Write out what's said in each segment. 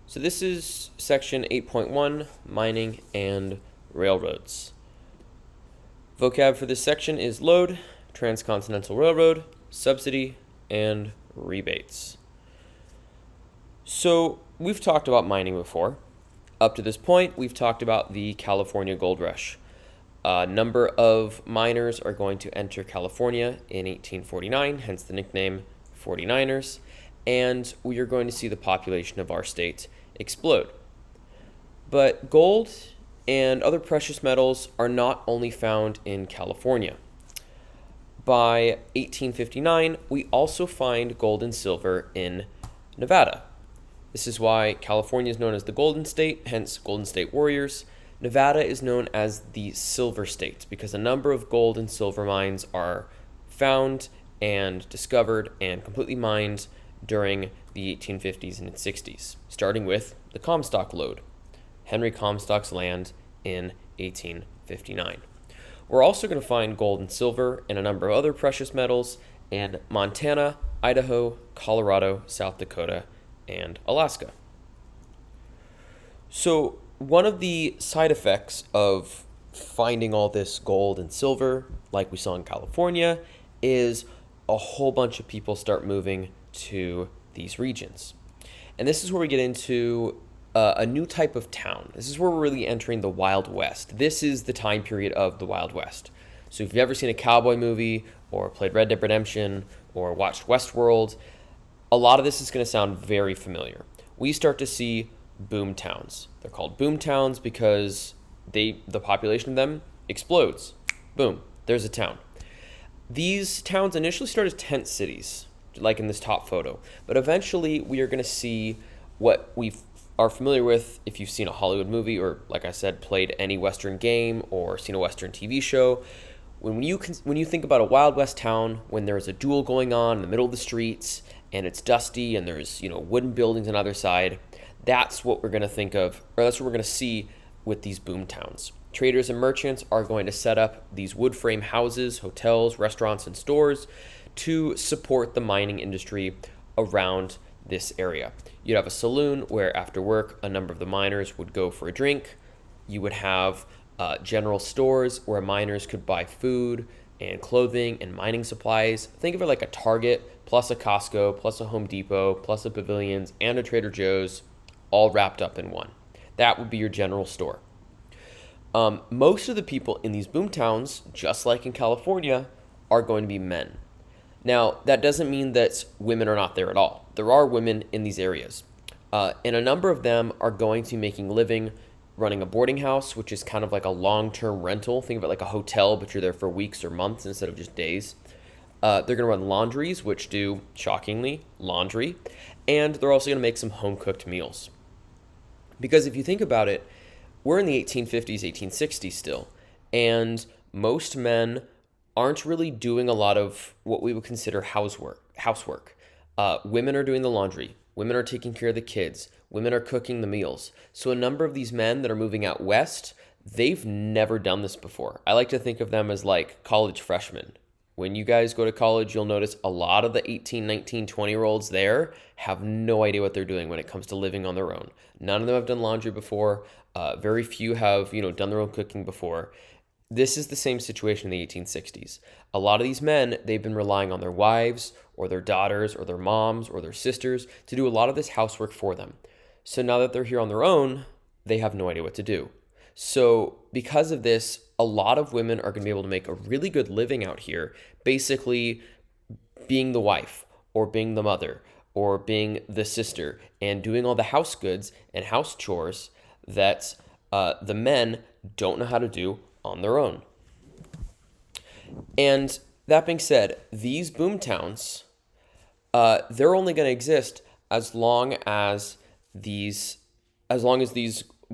So this is section 8.1, mining and railroads. Vocab for this section is load, transcontinental railroad, subsidy, and rebates. So we've talked about mining before. Up to this point, we've talked about the California Gold Rush. A number of miners are going to enter California in 1849, hence the nickname 49ers, and we are going to see the population of our state explode. But gold and other precious metals are not only found in California. By 1859, we also find gold and silver in Nevada. This is why California is known as the Golden State, hence Golden State Warriors. Nevada is known as the Silver State because a number of gold and silver mines are found and discovered and completely mined during the 1850s and 60s, starting with the Comstock lode, Henry Comstock's land in 1859. We're also going to find gold and silver and a number of other precious metals in Montana, Idaho, Colorado, South Dakota, and Alaska. So one of the side effects of finding all this gold and silver, like we saw in California, is a whole bunch of people start moving to these regions. And this is where we get into a new type of town. This is where we're really entering the Wild West. This is the time period of the Wild West. So if you've ever seen a cowboy movie or played Red Dead Redemption or watched Westworld, a lot of this is going to sound very familiar. We start to see boom towns. They're called boom towns because the population of them explodes. Boom, there's a town. These towns initially start as tent cities, like in this top photo, but eventually we are going to see what we are familiar with if you've seen a Hollywood movie or, like I said, played any Western game or seen a Western TV show. When you think about a Wild West town, when there's a duel going on in the middle of the streets and it's dusty and there's wooden buildings on either side, that's what we're going to think of, or that's what we're going to see with these boom towns. Traders and merchants are going to set up these wood frame houses, hotels, restaurants, and stores to support the mining industry around this area. You'd have a saloon where after work a number of the miners would go for a drink. You would have general stores where miners could buy food and clothing and mining supplies. Think of it like a Target plus a Costco plus a Home Depot plus a Pavilions and a Trader Joe's all wrapped up in one. That would be your general store. Most of the people in these boom towns, just like in California, are going to be men. Now, that doesn't mean that women are not there at all. There are women in these areas. And a number of them are going to be making a living running a boarding house, which is kind of like a long-term rental. Think of it like a hotel, but you're there for weeks or months instead of just days. They're going to run laundries, which do, shockingly, laundry. And they're also going to make some home-cooked meals. Because if you think about it, we're in the 1850s, 1860s still, and most men aren't really doing a lot of what we would consider housework. Women are doing the laundry. Women are taking care of the kids. Women are cooking the meals. So a number of these men that are moving out west, they've never done this before. I like to think of them as like college freshmen. When you guys go to college, you'll notice a lot of the 18, 19, 20-year-olds there have no idea what they're doing when it comes to living on their own. None of them have done laundry before. Very few have, done their own cooking before. This is the same situation in the 1860s. A lot of these men, they've been relying on their wives or their daughters or their moms or their sisters to do a lot of this housework for them. So now that they're here on their own, they have no idea what to do. So because of this, a lot of women are going to be able to make a really good living out here, basically being the wife or being the mother or being the sister and doing all the house goods and house chores that the men don't know how to do on their own. And that being said, these boom towns, they're only going to exist as long as these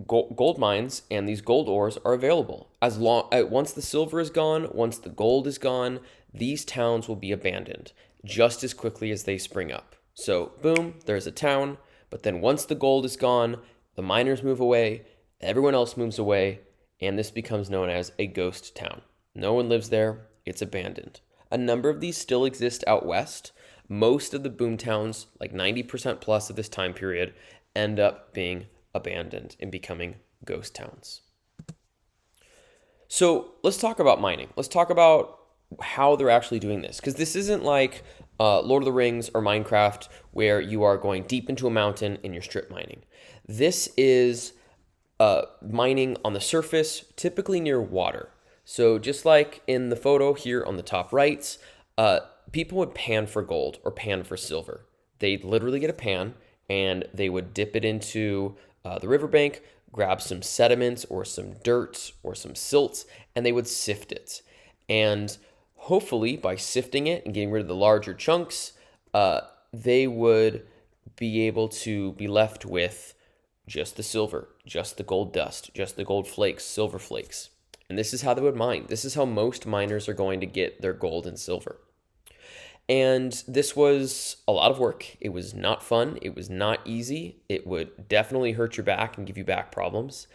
gold mines and these gold ores are available. Once the silver is gone, once the gold is gone, these towns will be abandoned just as quickly as they spring up. So boom, there's a town, but then once the gold is gone, the miners move away, everyone else moves away, and this becomes known as a ghost town. No one lives there, it's abandoned. A number of these still exist out west. Most of the boom towns, like 90% plus of this time period, end up being abandoned and becoming ghost towns. So let's talk about mining. Let's talk about how they're actually doing this, because this isn't like Lord of the Rings or Minecraft where you are going deep into a mountain and you're strip mining. This is mining on the surface, typically near water. So just like in the photo here on the top right, people would pan for gold or pan for silver. They'd literally get a pan and they would dip it into the riverbank, grab some sediments or some dirt or some silt, and they would sift it. And hopefully by sifting it and getting rid of the larger chunks, they would be able to be left with just the silver, just the gold dust, just the gold flakes, silver flakes. And this is how they would mine. This is how most miners are going to get their gold and silver. And this was a lot of work. It was not fun. It was not easy. It would definitely hurt your back and give you back problems.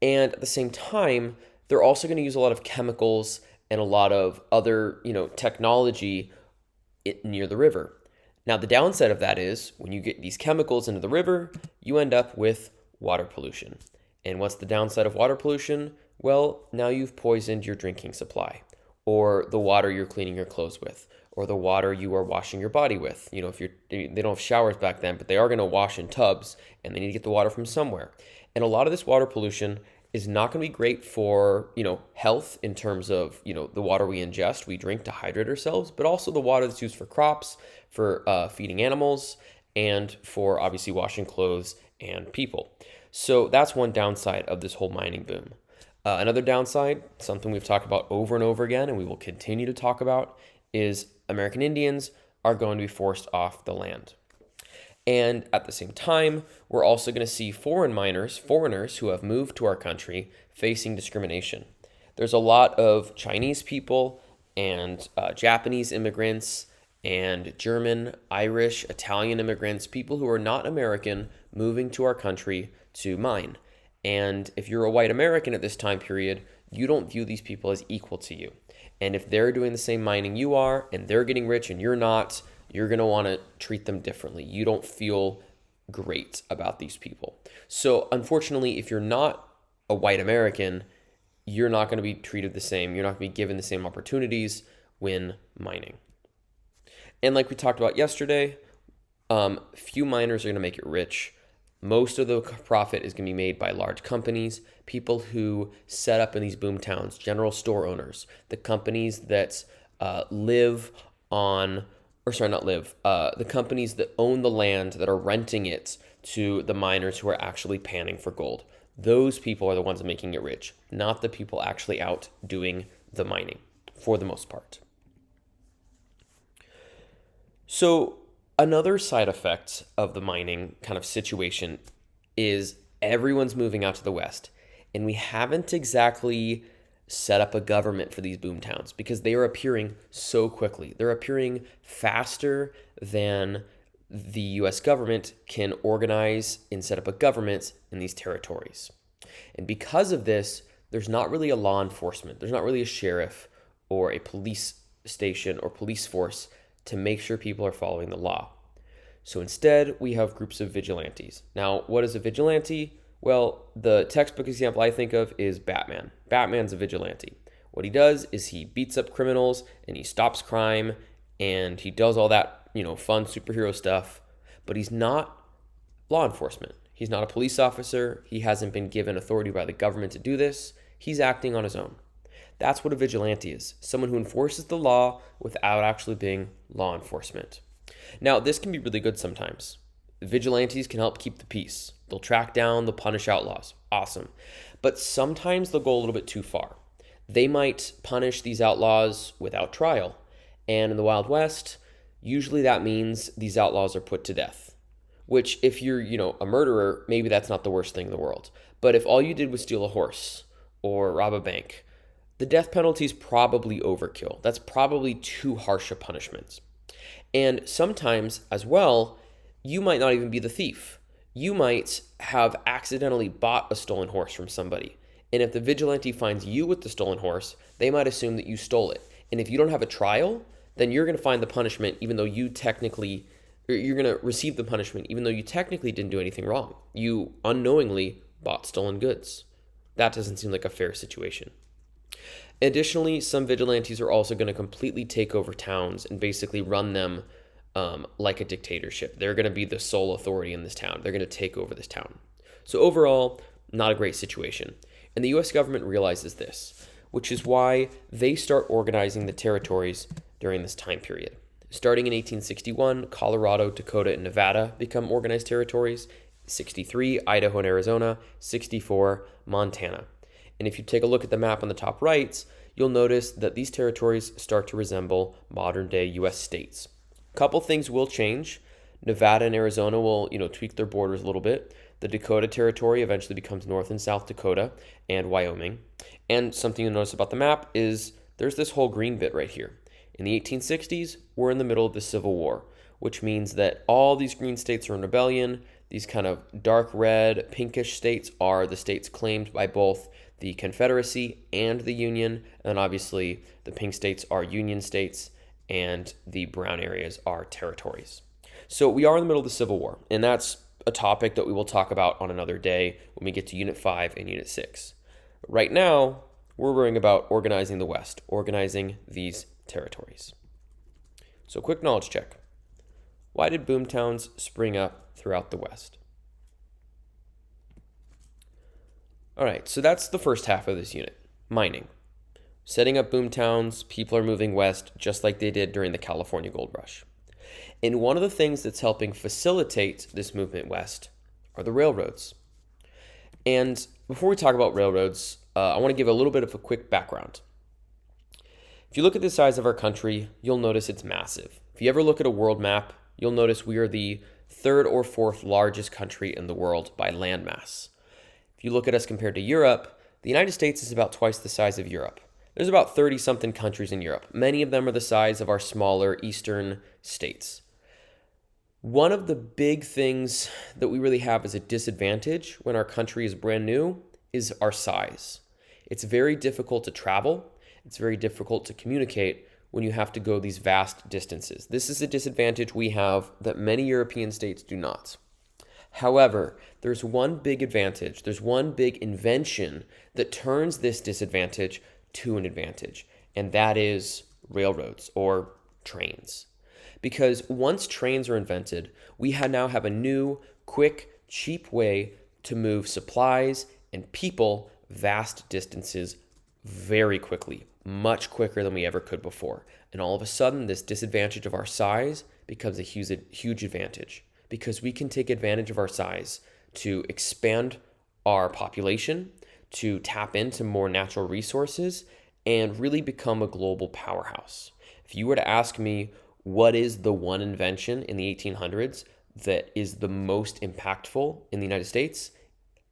And at the same time, they're also going to use a lot of chemicals and a lot of other, technology near the river. Now, the downside of that is when you get these chemicals into the river, you end up with water pollution. And what's the downside of water pollution? Well, now you've poisoned your drinking supply, or the water you're cleaning your clothes with, or the water you are washing your body with. If they don't have showers back then, but they are going to wash in tubs, and they need to get the water from somewhere. And a lot of this water pollution is not going to be great for, health in terms of, the water we ingest, we drink to hydrate ourselves, but also the water that's used for crops, for feeding animals, and for obviously washing clothes and people. So that's one downside of this whole mining boom. Another downside, something we've talked about over and over again, and we will continue to talk about, is American Indians are going to be forced off the land. And at the same time, we're also going to see foreigners who have moved to our country facing discrimination. There's a lot of Chinese people and Japanese immigrants and German, Irish, Italian immigrants, people who are not American moving to our country to mine. And if you're a white American at this time period, you don't view these people as equal to you. And if they're doing the same mining you are and they're getting rich and you're not, you're going to want to treat them differently. You don't feel great about these people. So unfortunately, if you're not a white American, you're not going to be treated the same. You're not going to be given the same opportunities when mining. And like we talked about yesterday, few miners are going to make it rich. Most of the profit is going to be made by large companies, people who set up in these boom towns, general store owners, the companies that the companies that own the land that are renting it to the miners who are actually panning for gold. Those people are the ones making it rich, not the people actually out doing the mining, for the most part. So another side effect of the mining kind of situation is everyone's moving out to the West, and we haven't exactly set up a government for these boom towns because they are appearing so quickly. They're appearing faster than the US government can organize and set up a government in these territories. And because of this, there's not really a law enforcement. There's not really a sheriff or a police station or police force to make sure people are following the law. So instead, we have groups of vigilantes. Now, what is a vigilante? Well, the textbook example I think of is Batman. Batman's a vigilante. What he does is he beats up criminals and he stops crime and he does all that, fun superhero stuff, but he's not law enforcement. He's not a police officer. He hasn't been given authority by the government to do this. He's acting on his own. That's what a vigilante is, someone who enforces the law without actually being law enforcement. Now, this can be really good sometimes. Vigilantes can help keep the peace. They'll track down, they'll punish outlaws. Awesome. But sometimes they'll go a little bit too far. They might punish these outlaws without trial. And in the Wild West, usually that means these outlaws are put to death. Which, if you're, a murderer, maybe that's not the worst thing in the world. But if all you did was steal a horse or rob a bank, the death penalty is probably overkill. That's probably too harsh a punishment. And sometimes, as well, you might not even be the thief. You might have accidentally bought a stolen horse from somebody. And if the vigilante finds you with the stolen horse, they might assume that you stole it. And if you don't have a trial, then you're going to find the punishment even though you technically you're going to receive the punishment even though you technically didn't do anything wrong. You unknowingly bought stolen goods. That doesn't seem like a fair situation. Additionally, some vigilantes are also going to completely take over towns and basically run them like a dictatorship. They're going to be the sole authority in this town. They're going to take over this town. So overall, not a great situation. And the US government realizes this, which is why they start organizing the territories during this time period. Starting in 1861, Colorado, Dakota, and Nevada become organized territories. 63, Idaho and Arizona. 64, Montana. And if you take a look at the map on the top right, you'll notice that these territories start to resemble modern-day U.S. states. A couple things will change. Nevada and Arizona will, tweak their borders a little bit. The Dakota Territory eventually becomes North and South Dakota and Wyoming. And something you'll notice about the map is there's this whole green bit right here. In the 1860s, we're in the middle of the Civil War, which means that all these green states are in rebellion. These kind of dark red, pinkish states are the states claimed by both the Confederacy and the Union. And obviously, the pink states are Union states, and the brown areas are territories. So we are in the middle of the Civil War, and that's a topic that we will talk about on another day when we get to Unit 5 and Unit 6. Right now, we're worrying about organizing the West, organizing these territories. So quick knowledge check. Why did boomtowns spring up throughout the West? All right, so that's the first half of this unit, mining. Setting up boomtowns, people are moving west just like they did during the California Gold Rush. And one of the things that's helping facilitate this movement west are the railroads. And before we talk about railroads, I want to give a little bit of a quick background. If you look at the size of our country, you'll notice it's massive. If you ever look at a world map, you'll notice we are the third or fourth largest country in the world by landmass. If you look at us compared to Europe, the United States is about twice the size of Europe. There's about 30-something countries in Europe. Many of them are the size of our smaller eastern states. One of the big things that we really have as a disadvantage when our country is brand new is our size. It's very difficult to travel. It's very difficult to communicate when you have to go these vast distances. This is a disadvantage we have that many European states do not. However, there's one big advantage. There's one big invention that turns this disadvantage to an advantage, and that is railroads or trains. Because once trains are invented, we now have a new, quick, cheap way to move supplies and people vast distances very quickly, much quicker than we ever could before. And all of a sudden, this disadvantage of our size becomes a huge advantage because we can take advantage of our size to expand our population, to tap into more natural resources, and really become a global powerhouse. If you were to ask me what is the one invention in the 1800s that is the most impactful in the United States,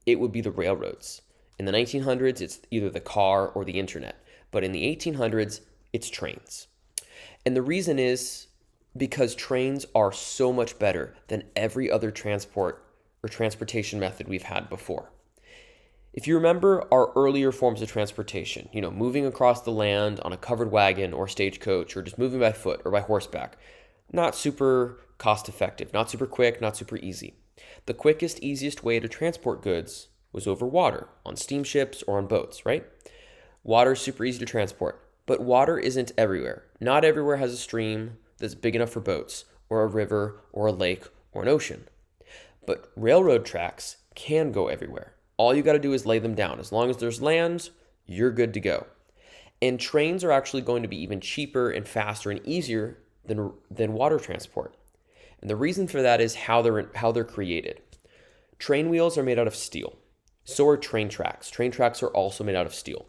it would be the railroads. In the 1900s, it's either the car or the internet. But in the 1800s, it's trains. And the reason is because trains are so much better than every other transport or transportation method we've had before. If you remember our earlier forms of transportation, moving across the land on a covered wagon or stagecoach or just moving by foot or by horseback, not super cost effective, not super quick, not super easy. The quickest, easiest way to transport goods was over water, on steamships or on boats, right? Water is super easy to transport, but water isn't everywhere. Not everywhere has a stream that's big enough for boats, or a river, or a lake, or an ocean. But railroad tracks can go everywhere. All you got to do is lay them down. As long as there's land, you're good to go. And trains are actually going to be even cheaper and faster and easier than water transport. And the reason for that is how they're created. Train wheels are made out of steel. So are train tracks. Train tracks are also made out of steel.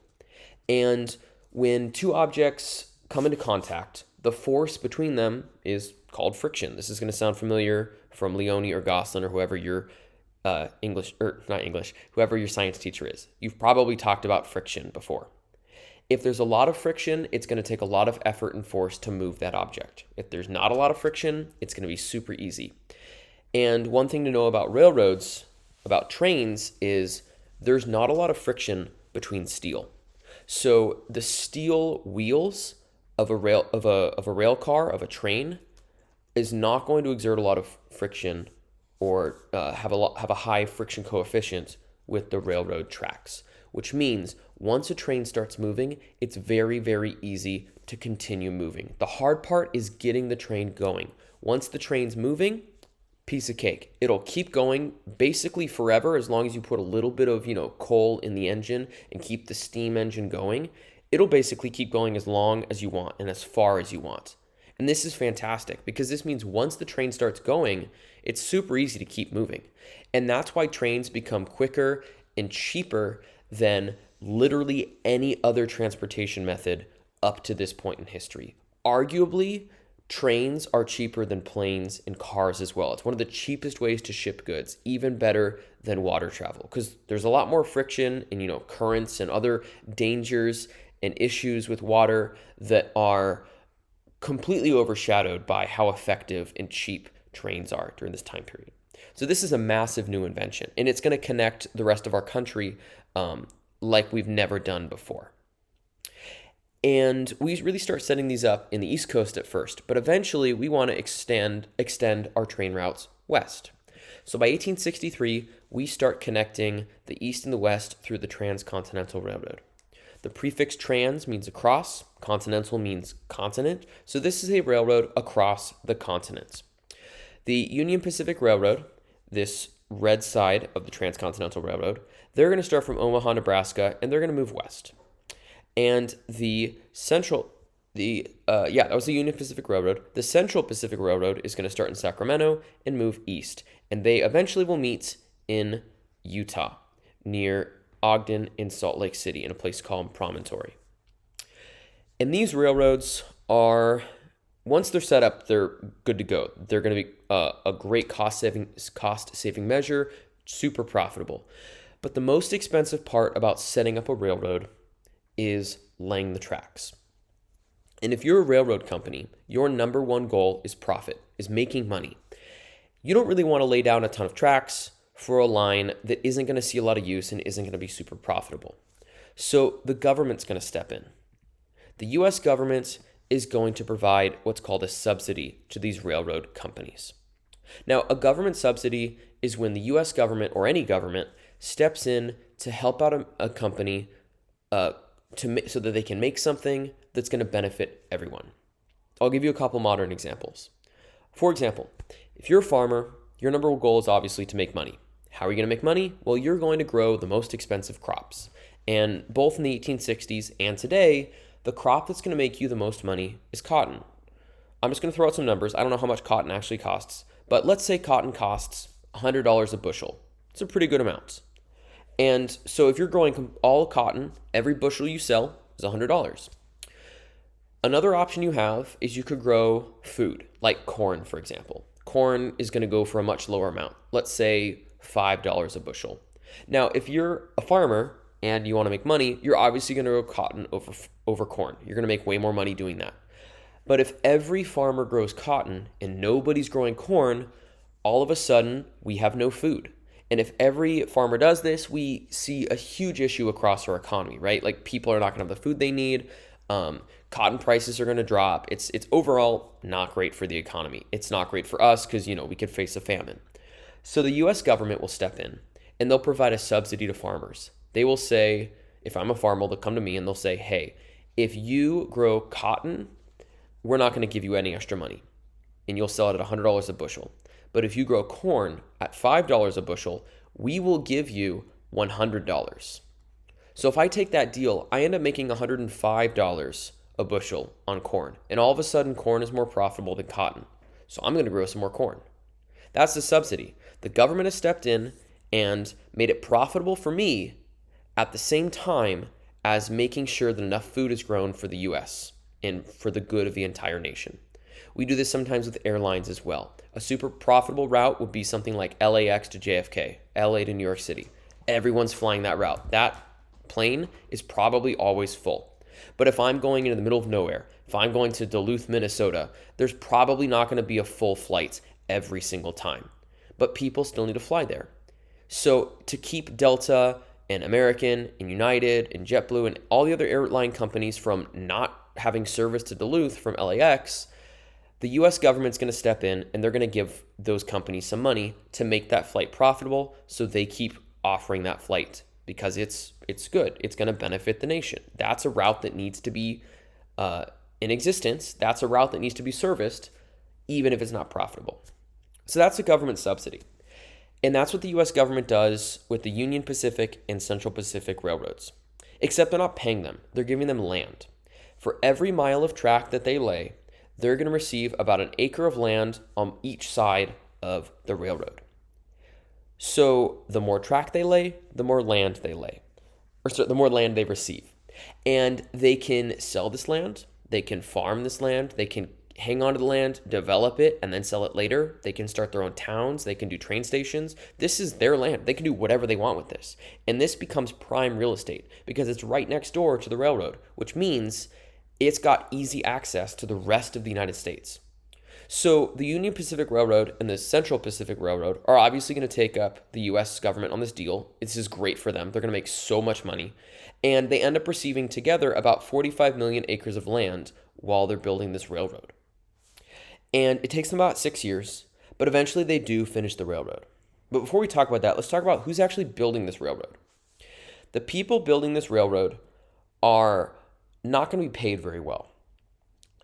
And when two objects come into contact, the force between them is called friction. This is going to sound familiar from Leone or Gosselin or whoever your whoever your science teacher is. You've probably talked about friction before. If there's a lot of friction, it's going to take a lot of effort and force to move that object. If there's not a lot of friction, it's going to be super easy. And one thing to know about railroads, about trains, is there's not a lot of friction between steel. So the steel wheels of a rail car, of a train, is not going to exert a lot of friction or have a high friction coefficient with the railroad tracks, which means once a train starts moving, it's very, very easy to continue moving. The hard part is getting the train going. Once the train's moving, piece of cake. It'll keep going basically forever as long as you put a little bit of, coal in the engine and keep the steam engine going. It'll basically keep going as long as you want and as far as you want. And this is fantastic because this means once the train starts going, it's super easy to keep moving. And that's why trains become quicker and cheaper than literally any other transportation method up to this point in history. Arguably, trains are cheaper than planes and cars as well. It's one of the cheapest ways to ship goods, even better than water travel, because there's a lot more friction and, currents and other dangers and issues with water that are completely overshadowed by how effective and cheap trains are during this time period. So this is a massive new invention, and it's going to connect the rest of our country like we've never done before. And we really start setting these up in the East Coast at first, but eventually we want to extend our train routes west. So by 1863, we start connecting the East and the West through the Transcontinental Railroad. The prefix trans means across, continental means continent, so this is a railroad across the continents. The Union Pacific Railroad, this red side of the Transcontinental Railroad, they're going to start from Omaha, Nebraska, and they're going to move west. And that was the Union Pacific Railroad. The Central Pacific Railroad is going to start in Sacramento and move east. And they eventually will meet in Utah, near Ogden in Salt Lake City, in a place called Promontory. And these railroads are, once they're set up, they're good to go. They're going to be a great cost-saving measure, super profitable. But the most expensive part about setting up a railroad is laying the tracks. And if you're a railroad company, your number one goal is profit, is making money. You don't really want to lay down a ton of tracks for a line that isn't going to see a lot of use and isn't going to be super profitable. So the government's going to step in. The US government is going to provide what's called a subsidy to these railroad companies. Now, a government subsidy is when the US government or any government steps in to help out a company so that they can make something that's going to benefit everyone. I'll give you a couple modern examples. For example, if you're a farmer, your number one goal is obviously to make money. How are you going to make money? Well, you're going to grow the most expensive crops. And both in the 1860s and today, the crop that's going to make you the most money is cotton. I'm just going to throw out some numbers. I don't know how much cotton actually costs, but let's say cotton costs $100 a bushel. It's a pretty good amount. And so if you're growing all cotton, every bushel you sell is $100. Another option you have is you could grow food, like corn, for example. Corn is going to go for a much lower amount. Let's say $5 a bushel. Now, if you're a farmer and you want to make money, you're obviously going to grow cotton over corn. You're going to make way more money doing that. But if every farmer grows cotton and nobody's growing corn, all of a sudden we have no food. And if every farmer does this, we see a huge issue across our economy, right? Like people are not going to have the food they need. Cotton prices are going to drop. It's overall not great for the economy. It's not great for us because, we could face a famine. So the US government will step in and they'll provide a subsidy to farmers. They will say, if I'm a farmer, they'll come to me and they'll say, hey, if you grow cotton, we're not going to give you any extra money and you'll sell it at $100 a bushel. But if you grow corn at $5 a bushel, we will give you $100. So if I take that deal, I end up making $105 a bushel on corn. And all of a sudden, corn is more profitable than cotton. So I'm going to grow some more corn. That's the subsidy. The government has stepped in and made it profitable for me at the same time as making sure that enough food is grown for the US and for the good of the entire nation. We do this sometimes with airlines as well. A super profitable route would be something like LAX to JFK, LA to New York City. Everyone's flying that route. That plane is probably always full. But if I'm going into the middle of nowhere, if I'm going to Duluth, Minnesota, there's probably not going to be a full flight every single time. But people still need to fly there. So to keep Delta and American and United and JetBlue and all the other airline companies from not having service to Duluth from LAX, The US government's going to step in and they're going to give those companies some money to make that flight profitable so they keep offering that flight because it's good. It's going to benefit the nation. That's a route that needs to be in existence. That's a route that needs to be serviced even if it's not profitable. So that's a government subsidy. And that's what the US government does with the Union Pacific and Central Pacific railroads. Except they're not paying them. They're giving them land. For every mile of track that they lay, they're going to receive about an acre of land on each side of the railroad. So the more track they lay, the more land they lay. Or sorry, the more land they receive. And they can sell this land. They can farm this land. They can hang on to the land, develop it, and then sell it later. They can start their own towns. They can do train stations. This is their land. They can do whatever they want with this. And this becomes prime real estate because it's right next door to the railroad, which means it's got easy access to the rest of the United States. So the Union Pacific Railroad and the Central Pacific Railroad are obviously going to take up the U.S. government on this deal. This is great for them. They're going to make so much money. And they end up receiving together about 45 million acres of land while they're building this railroad. And it takes them about 6 years, but eventually they do finish the railroad. But before we talk about that, let's talk about who's actually building this railroad. The people building this railroad are not going to be paid very well.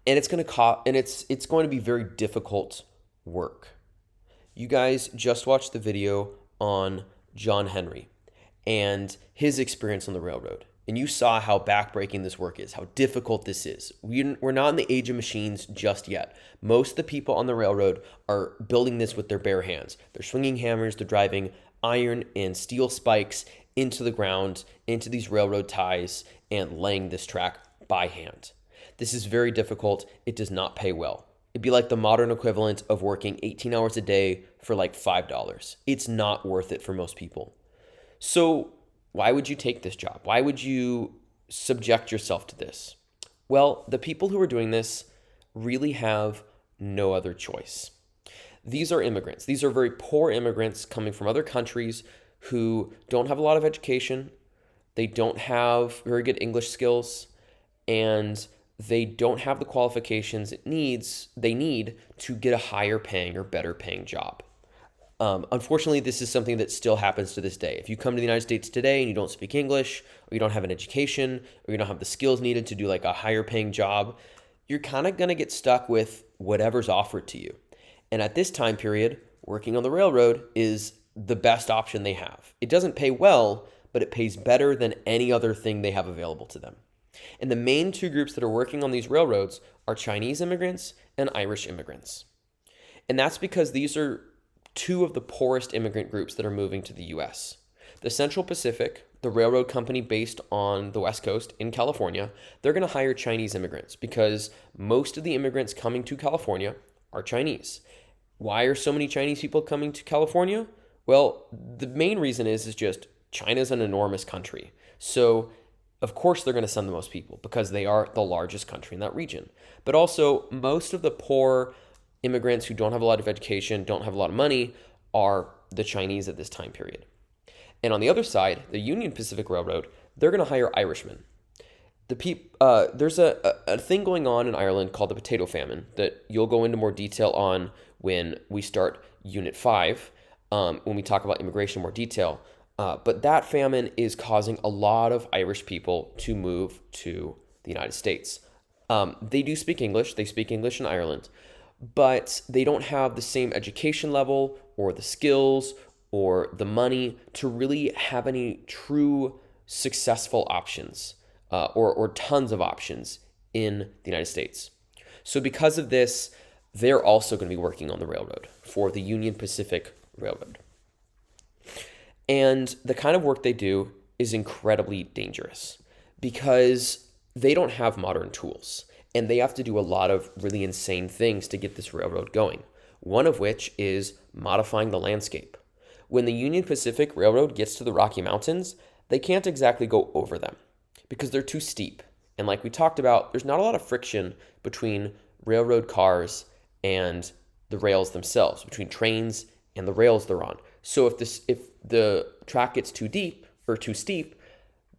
And it's going to cost, and it's going to be very difficult work. You guys just watched the video on John Henry and his experience on the railroad. And you saw how backbreaking this work is, how difficult this is. We're not in the age of machines just yet. Most of the people on the railroad are building this with their bare hands. They're swinging hammers, they're driving iron and steel spikes into the ground, into these railroad ties, and laying this track by hand. This is very difficult. It does not pay well. It'd be like the modern equivalent of working 18 hours a day for like $5. It's not worth it for most people. So why would you take this job? Why would you subject yourself to this? Well, the people who are doing this really have no other choice. These are immigrants. These are very poor immigrants coming from other countries who don't have a lot of education. They don't have very good English skills, and they don't have the qualifications they need to get a higher paying or better paying job. Unfortunately, this is something that still happens to this day. If you come to the United States today and you don't speak English, or you don't have an education, or you don't have the skills needed to do like a higher paying job, you're kind of going to get stuck with whatever's offered to you. And at this time period, working on the railroad is the best option they have. It doesn't pay well, but it pays better than any other thing they have available to them. And the main two groups that are working on these railroads are Chinese immigrants and Irish immigrants. And that's because these are two of the poorest immigrant groups that are moving to the U.S. The Central Pacific, the railroad company based on the West Coast in California, they're going to hire Chinese immigrants because most of the immigrants coming to California are Chinese. Why are so many Chinese people coming to California? Well, the main reason is just China's an enormous country. So of course they're going to send the most people because they are the largest country in that region. But also most of the poor immigrants who don't have a lot of education, don't have a lot of money, are the Chinese at this time period. And on the other side, the Union Pacific Railroad, they're going to hire Irishmen. There's a thing going on in Ireland called the potato famine that you'll go into more detail on when we start Unit 5, when we talk about immigration in more detail. But that famine is causing a lot of Irish people to move to the United States. They do speak English. They speak English in Ireland. But they don't have the same education level or the skills or the money to really have any true successful options or tons of options in the United States. So because of this, they're also going to be working on the railroad for the Union Pacific Railroad. And the kind of work they do is incredibly dangerous because they don't have modern tools. And they have to do a lot of really insane things to get this railroad going, one of which is modifying the landscape. When the Union Pacific Railroad gets to the Rocky Mountains, they can't exactly go over them because they're too steep. And like we talked about, there's not a lot of friction between railroad cars and the rails themselves, between trains and the rails they're on. So if the track gets too deep or too steep,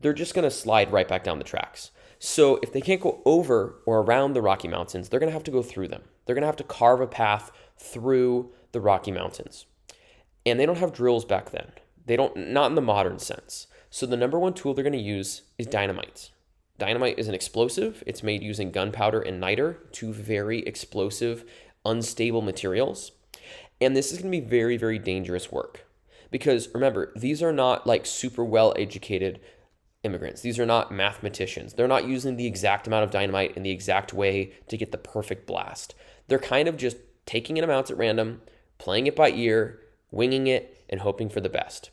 they're just going to slide right back down the tracks. So if they can't go over or around the Rocky Mountains, they're going to have to go through them. They're going to have to carve a path through the Rocky Mountains. And they don't have drills back then. Not in the modern sense. So the number one tool they're going to use is dynamite. Dynamite is an explosive. It's made using gunpowder and niter, two very explosive, unstable materials. And this is going to be very, very dangerous work. Because remember, these are not like super well-educated immigrants. These are not mathematicians. They're not using the exact amount of dynamite in the exact way to get the perfect blast. They're kind of just taking in amounts at random, playing it by ear, winging it, and hoping for the best.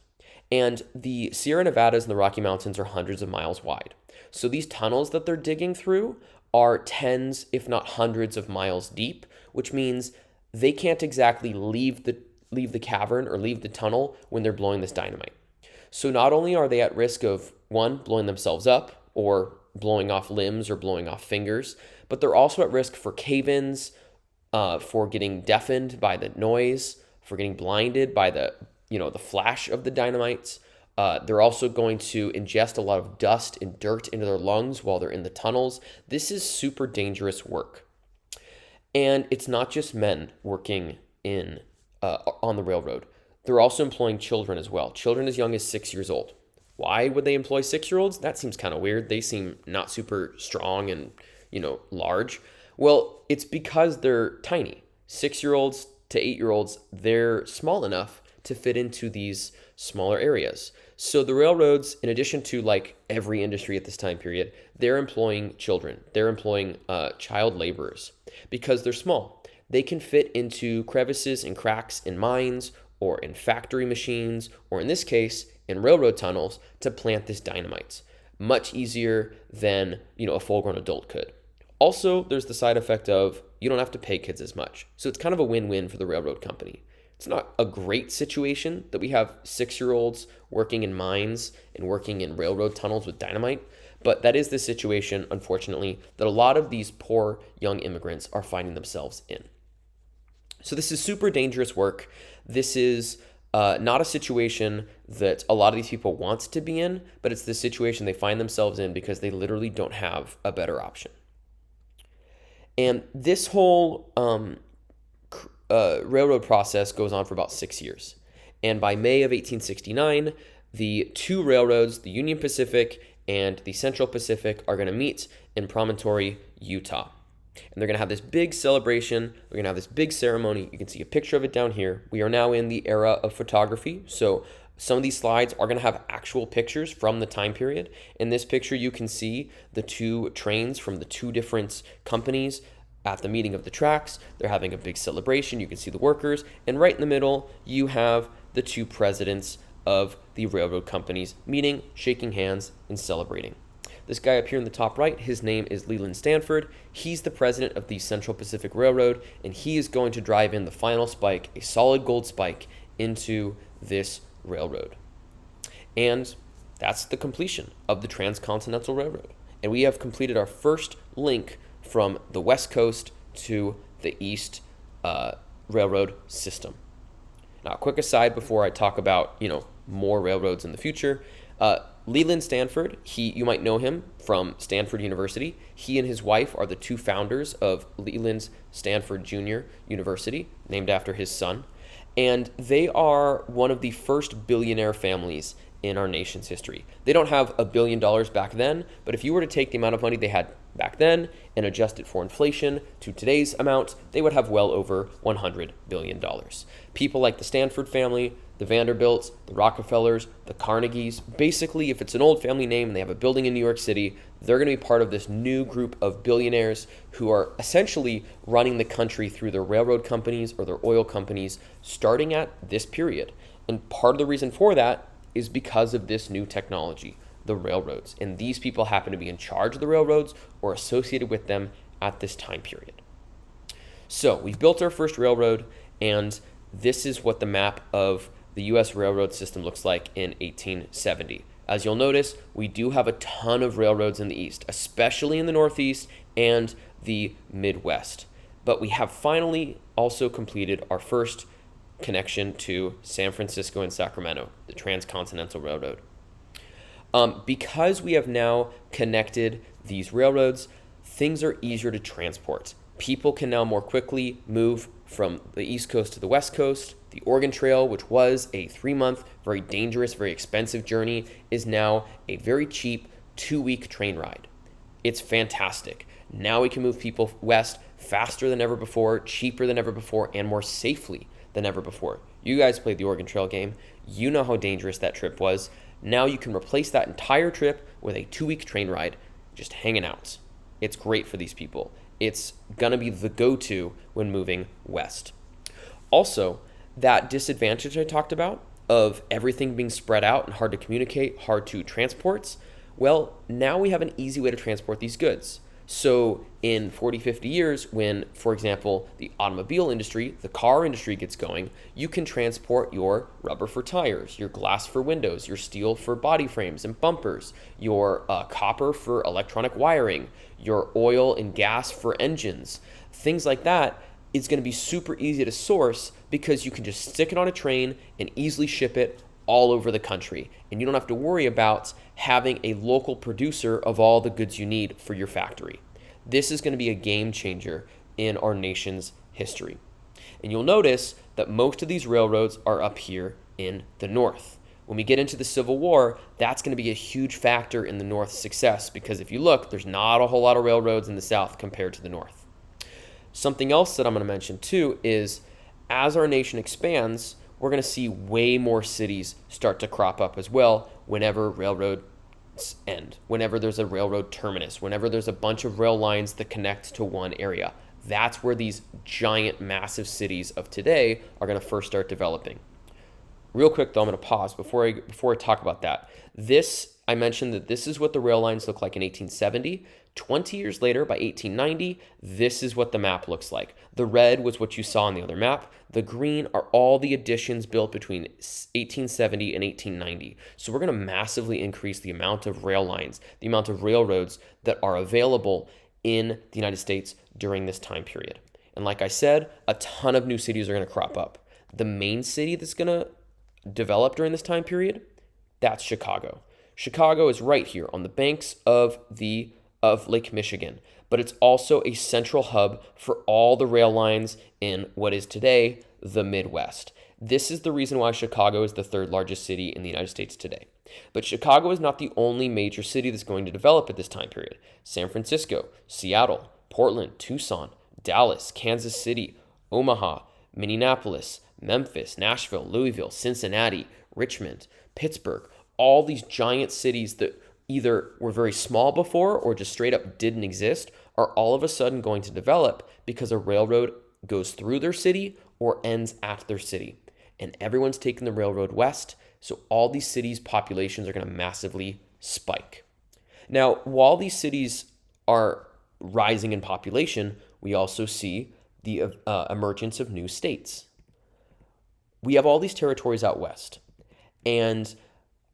And the Sierra Nevadas and the Rocky Mountains are hundreds of miles wide. So these tunnels that they're digging through are tens, if not hundreds of miles deep, which means they can't exactly leave the cavern or leave the tunnel when they're blowing this dynamite. So not only are they at risk of, one, blowing themselves up or blowing off limbs or blowing off fingers, but they're also at risk for cave-ins, for getting deafened by the noise, for getting blinded by the flash of the dynamites. They're also going to ingest a lot of dust and dirt into their lungs while they're in the tunnels. This is super dangerous work. And it's not just men working on the railroad. They're also employing children as well. Children as young as 6 years old. Why would they employ 6-year-olds? That seems kind of weird. They seem not super strong and, large. Well, it's because they're tiny. 6-year-olds to 8-year-olds, they're small enough to fit into these smaller areas. So the railroads, in addition to like every industry at this time period, they're employing children. They're employing child laborers because they're small. They can fit into crevices and cracks in mines or in factory machines, or in this case, in railroad tunnels to plant this dynamite. Much easier than, a full-grown adult could. Also, there's the side effect of you don't have to pay kids as much. So it's kind of a win-win for the railroad company. It's not a great situation that we have 6-year-olds working in mines and working in railroad tunnels with dynamite, but that is the situation, unfortunately, that a lot of these poor young immigrants are finding themselves in. So this is super dangerous work. This is not a situation that a lot of these people want to be in, but it's the situation they find themselves in because they literally don't have a better option. And this whole railroad process goes on for about 6 years. And by May of 1869, the two railroads, the Union Pacific and the Central Pacific, are going to meet in Promontory, Utah. And they're going to have this big celebration. We're going to have this big ceremony. You can see a picture of it down here. We are now in the era of photography. So some of these slides are going to have actual pictures from the time period. In this picture, you can see the two trains from the two different companies at the meeting of the tracks. They're having a big celebration. You can see the workers. And right in the middle, you have the two presidents of the railroad companies meeting, shaking hands, and celebrating. This guy up here in the top right, his name is Leland Stanford. He's the president of the Central Pacific Railroad, and he is going to drive in the final spike, a solid gold spike, into this railroad. And that's the completion of the Transcontinental Railroad. And we have completed our first link from the West Coast to the East Railroad system. Now, a quick aside before I talk about, more railroads in the future. Leland Stanford, you might know him from Stanford University. He and his wife are the two founders of Leland Stanford Jr. University, named after his son. And they are one of the first billionaire families in our nation's history. They don't have $1 billion back then, but if you were to take the amount of money they had back then and adjust it for inflation to today's amount, they would have well over $100 billion. People like the Stanford family, the Vanderbilts, the Rockefellers, the Carnegies, basically if it's an old family name and they have a building in New York City, they're going to be part of this new group of billionaires who are essentially running the country through their railroad companies or their oil companies starting at this period. And part of the reason for that is because of this new technology, the railroads. And these people happen to be in charge of the railroads or associated with them at this time period. So we've built our first railroad, and this is what the map of the U.S. railroad system looks like in 1870. As you'll notice, we do have a ton of railroads in the East, especially in the Northeast and the Midwest. But we have finally also completed our first connection to San Francisco and Sacramento, the Transcontinental Railroad. Because we have now connected these railroads, things are easier to transport. People can now more quickly move from the East Coast to the West Coast. The Oregon Trail, which was a 3-month, very dangerous, very expensive journey, is now a very cheap 2-week train ride. It's fantastic. Now we can move people west faster than ever before, cheaper than ever before, and more safely than ever before. You guys played the Oregon Trail game. You know how dangerous that trip was. Now you can replace that entire trip with a 2-week train ride, just hanging out. It's great for these people. It's going to be the go-to when moving west. Also, that disadvantage I talked about of everything being spread out and hard to communicate, hard to transport, well, now we have an easy way to transport these goods. So in 40, 50 years, when, for example, the automobile industry, the car industry gets going, you can transport your rubber for tires, your glass for windows, your steel for body frames and bumpers, your copper for electronic wiring, your oil and gas for engines. Things like that is going to be super easy to source because you can just stick it on a train and easily ship it all over the country. And you don't have to worry about having a local producer of all the goods you need for your factory. This is going to be a game changer in our nation's history. And you'll notice that most of these railroads are up here in the north. When we get into the Civil War, that's going to be a huge factor in the North's success because if you look, there's not a whole lot of railroads in the South compared to the North. Something else that I'm going to mention too is as our nation expands, we're going to see way more cities start to crop up as well whenever railroads end, whenever there's a railroad terminus, whenever there's a bunch of rail lines that connect to one area. That's where these giant, massive cities of today are going to first start developing. Real quick though, I'm going to pause before I talk about that. I mentioned that this is what the rail lines look like in 1870. 20 years later, by 1890, this is what the map looks like. The red was what you saw on the other map. The green are all the additions built between 1870 and 1890. So we're going to massively increase the amount of rail lines, the amount of railroads that are available in the United States during this time period. And like I said, a ton of new cities are going to crop up. The main city that's going to develop during this time period, that's Chicago. Chicago is right here on the banks of Lake Michigan, but it's also a central hub for all the rail lines in what is today the Midwest. This is the reason why Chicago is the third largest city in the United States today. But Chicago is not the only major city that's going to develop at this time period. San Francisco, Seattle, Portland, Tucson, Dallas, Kansas City, Omaha, Minneapolis, Memphis, Nashville, Louisville, Cincinnati, Richmond, Pittsburgh, all these giant cities that either were very small before or just straight up didn't exist are all of a sudden going to develop because a railroad goes through their city or ends at their city. And everyone's taking the railroad west, so all these cities' populations are going to massively spike. Now, while these cities are rising in population, we also see the emergence of new states. We have all these territories out west, and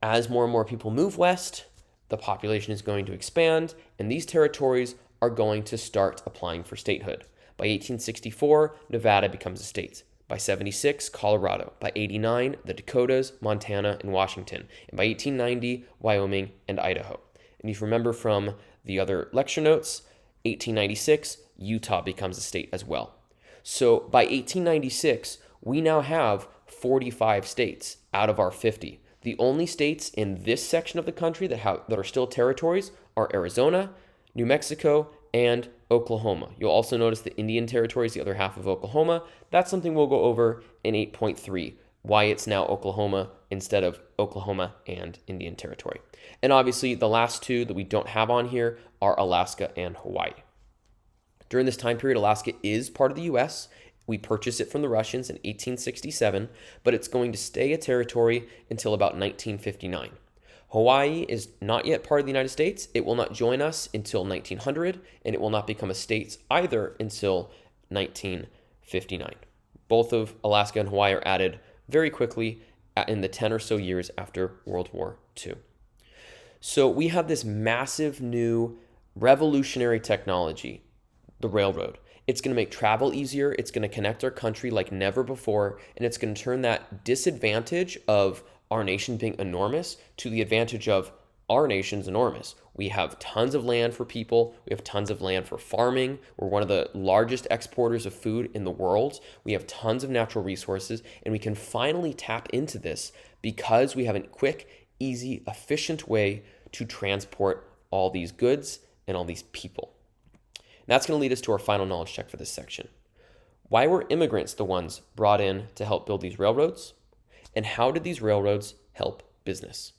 as more and more people move west, the population is going to expand, and these territories are going to start applying for statehood. By 1864, Nevada becomes a state. By 76, Colorado. By 89, the Dakotas, Montana, and Washington. And by 1890, Wyoming and Idaho. And if you remember from the other lecture notes, 1896, Utah becomes a state as well. So by 1896, we now have 45 states out of our 50. The only states in this section of the country that are still territories are Arizona, New Mexico, and Oklahoma. You'll also notice the Indian Territory is the other half of Oklahoma. That's something we'll go over in 8.3, why it's now Oklahoma instead of Oklahoma and Indian Territory. And obviously, the last two that we don't have on here are Alaska and Hawaii. During this time period, Alaska is part of the U.S. We purchased it from the Russians in 1867, but it's going to stay a territory until about 1959. Hawaii is not yet part of the United States. It will not join us until 1900, and it will not become a state either until 1959. Both of Alaska and Hawaii are added very quickly in the 10 or so years after World War II. So we have this massive new revolutionary technology, the railroad. It's going to make travel easier. It's going to connect our country like never before, and it's going to turn that disadvantage of our nation being enormous to the advantage of our nation's enormous. We have tons of land for people. We have tons of land for farming. We're one of the largest exporters of food in the world. We have tons of natural resources, and we can finally tap into this because we have a quick, easy, efficient way to transport all these goods and all these people. And that's going to lead us to our final knowledge check for this section. Why were immigrants the ones brought in to help build these railroads? And how did these railroads help business?